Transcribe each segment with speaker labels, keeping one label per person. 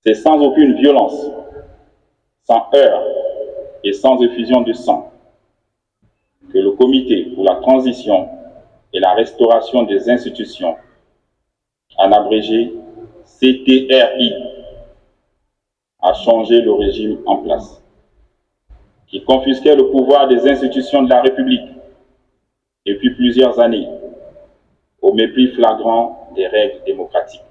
Speaker 1: C'est sans aucune violence, sans heurts et sans effusion de sang que le Comité pour la transition et la restauration des institutions, en abrégé CTRI, a changé le régime en place, qui confisquait le pouvoir des institutions de la République depuis plusieurs années, au mépris flagrant des règles démocratiques.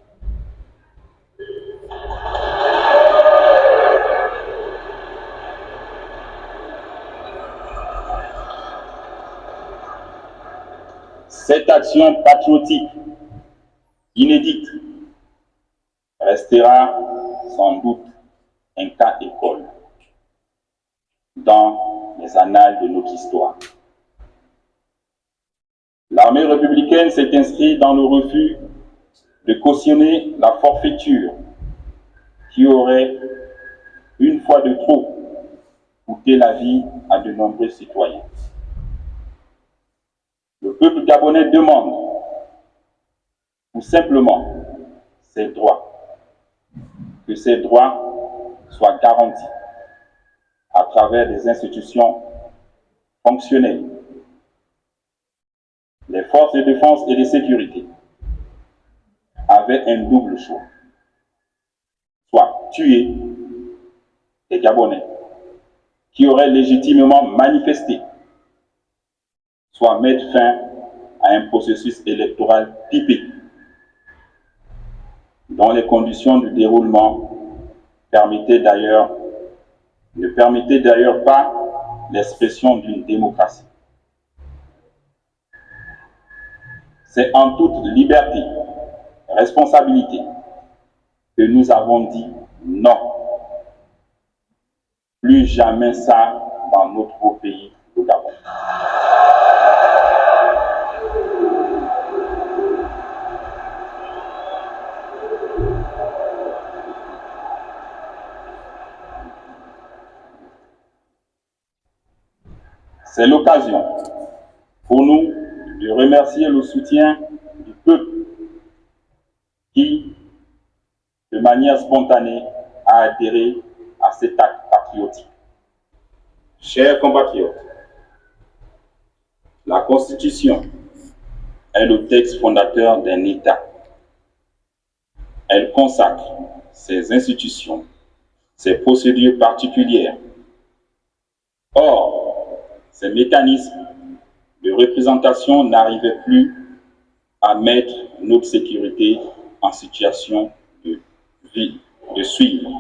Speaker 1: Cette action patriotique inédite restera sans doute un cas école dans les annales de notre histoire. L'armée républicaine s'est inscrite dans le refus de cautionner la forfaiture qui aurait, une fois de trop, coûté la vie à de nombreux citoyens. Le peuple gabonais demande tout simplement ses droits, que ces droits soient garantis à travers des institutions fonctionnelles. Les forces de défense et de sécurité avaient un double choix, soit tuer les Gabonais qui auraient légitimement manifesté, soit mettre fin à un processus électoral typique dont les conditions du déroulement ne permettaient d'ailleurs pas l'expression d'une démocratie. C'est en toute liberté et responsabilité que nous avons dit non. Plus jamais ça dans notre beau pays, le Gabon. C'est l'occasion pour nous de remercier le soutien du peuple qui, de manière spontanée, a adhéré à cet acte patriotique. Chers compatriotes, la Constitution est le texte fondateur d'un État. Elle consacre ses institutions, ses procédures particulières. Or, ces mécanismes de représentation n'arrivaient plus à mettre notre sécurité en situation de suivre.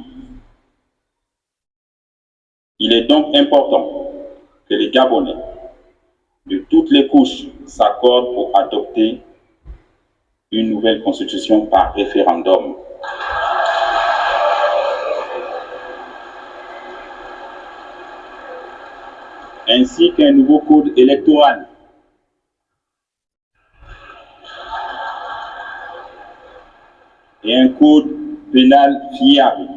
Speaker 1: Il est donc important que les Gabonais de toutes les couches s'accordent pour adopter une nouvelle constitution par référendum. Ainsi qu'un nouveau code électoral et un code pénal fiable.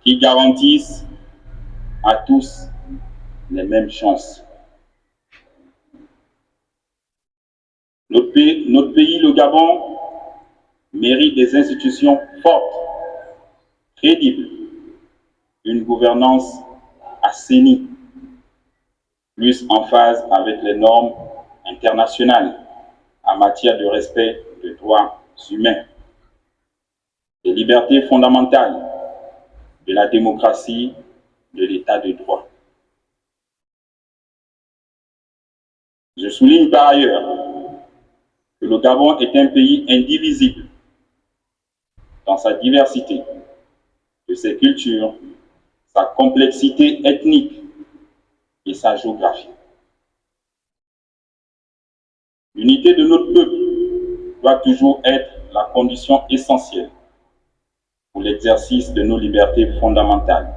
Speaker 1: Qui garantissent à tous les mêmes chances. Notre pays, le Gabon, mérite des institutions fortes, crédibles, une gouvernance assainie, plus en phase avec les normes internationales en matière de respect des droits humains, des libertés fondamentales, de la démocratie, de l'état de droit. Je souligne par ailleurs que le Gabon est un pays indivisible dans sa diversité, de ses cultures, sa complexité ethnique et sa géographie. L'unité de notre peuple doit toujours être la condition essentielle pour l'exercice de nos libertés fondamentales.